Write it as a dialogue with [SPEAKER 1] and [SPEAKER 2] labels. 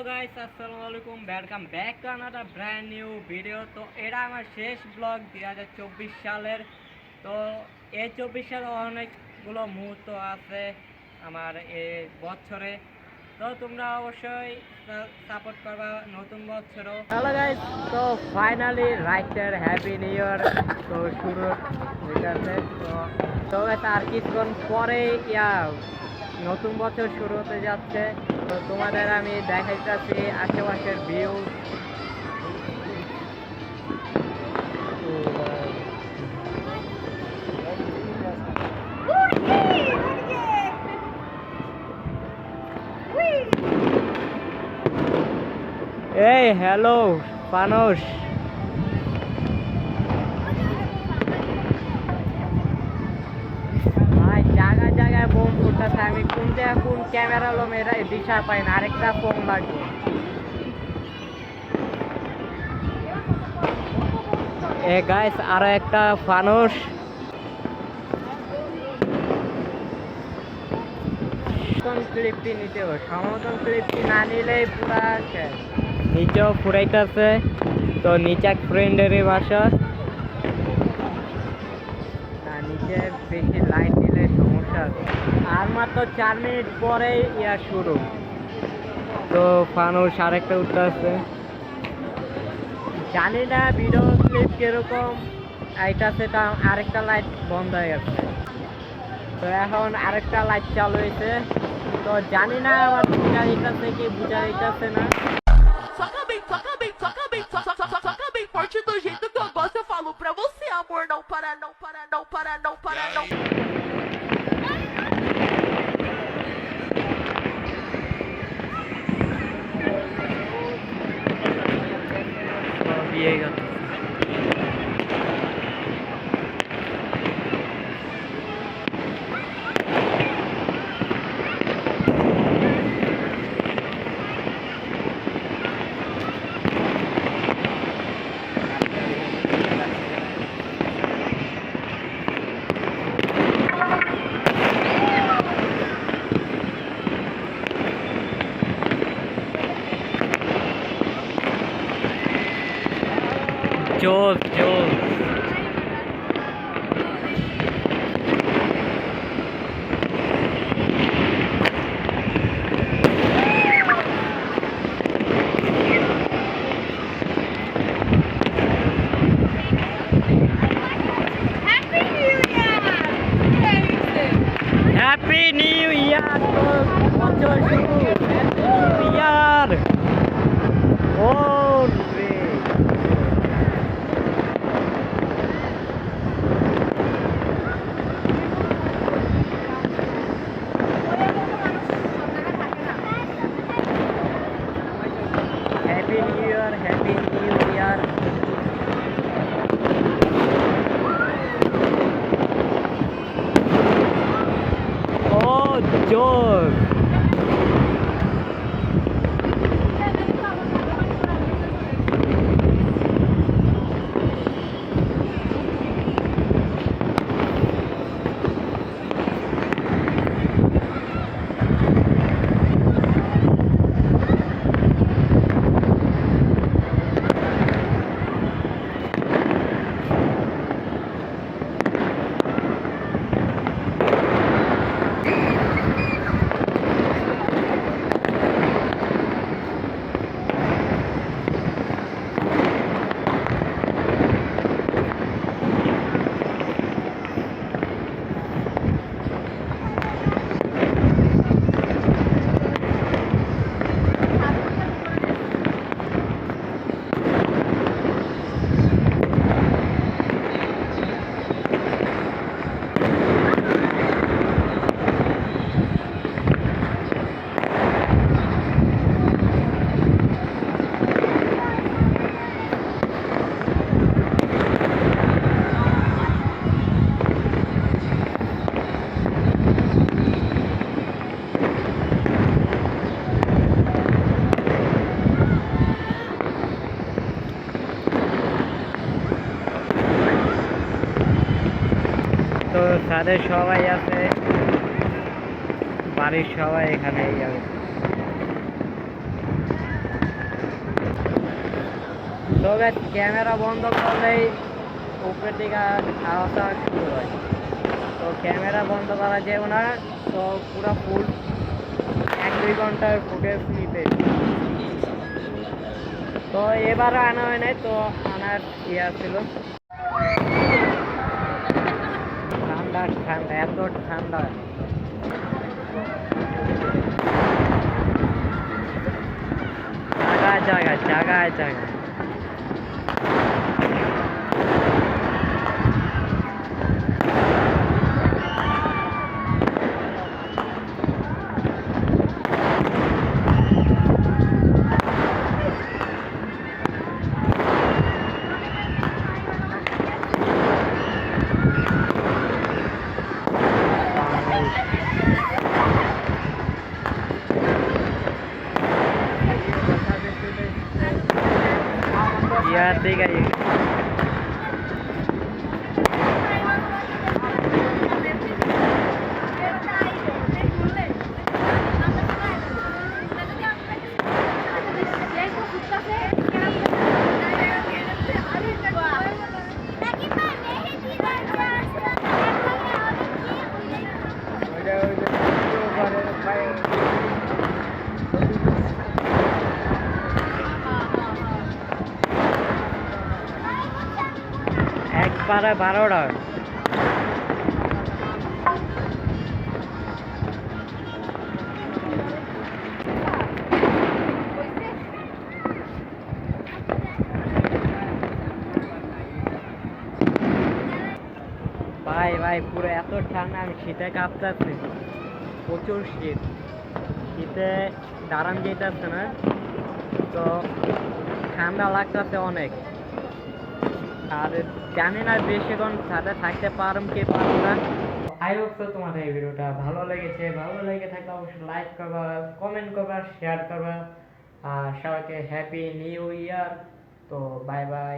[SPEAKER 1] Guys, আসসালামু আলাইকুম। Welcome back to another brand new video. তো এটা আমার শেষ ব্লগ 2024 সালের। তো এই 24 সালে অনেকগুলো মুহূর্ত আছে আমার এই বছরে। তো তোমরা অবশ্যই সাপোর্ট করবা নতুন বছরও। হ্যালো গাইস, তো finally writer happy new year তো শুরু হইতেছে। তো আর কিছুক্ষণ পরে নতুন বছর শুরু হতে যাচ্ছে। তো তোমাদের আমি দেখাইতেছি আশেপাশের ভিউ। এই হ্যালো মানুষ, ভাই জায়গায় জায়গায় বোম ফুটতেছে। আমি কোন জায়গায় কোন ক্যামেরা লোম এটা দিশা পাই না। আরেকটা ফোন লাগবে। এ গাইস, আরো একটা ফানুস। ক্লিপটি নিতে হবে, সমতল ক্লিপটি না নিলেই পুরা শেষ। নিচেও ফুরাইতেছে, তো নিচে এক ফ্রেন্ডেরই বাসা। নিচে বেশি লাইট দিলে সমস্যা আছে। আর মাত্র 4 মিনিট পরেই শুরু। তো ফানুস আরেকটা উঠতে আছে। জানি না ভিডিও ক্লিপ কিরকম আইতাছে। তা আরেকটা লাইট বন্ধ হয়ে গেছে, তো এখন আরেকটা লাইট চালু হয়েছে। তো জানি না আমার বুঝা দিতেছে কি বুঝা দিতেছে না।
[SPEAKER 2] Toca bem forte do jeito que eu gosto. Eu falo pra você, amor, não para, não para, não para, não para, não.
[SPEAKER 1] বিয়ে গেছে। জোস জোস। Happy new year. তো বছর শুরু, হ্যাপি নিউ ইয়ার। ও রে, happy new year, happy new year. ও জোস। তো তাদের সবাই আছে, বাড়ির সবাই এখানে যাবে। গাইস ক্যামেরা বন্ধ করলেই উপরের দিকে আওয়াজ আসা শুরু হয়, তো ক্যামেরা বন্ধ করা যাবে না, তো পুরো ফুল 1-2 ঘন্টার ফুটেজ নিতে। তো এবারও আনা হয় নাই, তো আনার ইয়া ছিল। ঠান্ডা ঠান্ডা, এত ঠান্ডা। জায়গায় জায়গায় জায়গায় জায়গায় ইয়ার দিকে একবারে 12টা। ভাই ভাই পুরো এত ঠান্ডা, আমি শীতে কাঁপতেছি, প্রচুর শীত, শীতে দাঁড়ান যেতেছে না, তো ঠান্ডা লাগতেছে অনেক। আর জানি না বেশিক্ষণ সাথে থাকতে পারম কি পারব না। আই হোপ তো তোমাদের এই ভিডিওটা ভালো লেগেছে, ভালো লেগে থাকলে অবশ্যই লাইক করবা, কমেন্ট করবা, শেয়ার করবা, আর সবাইকে হ্যাপি নিউ ইয়ার। তো বাই বাই।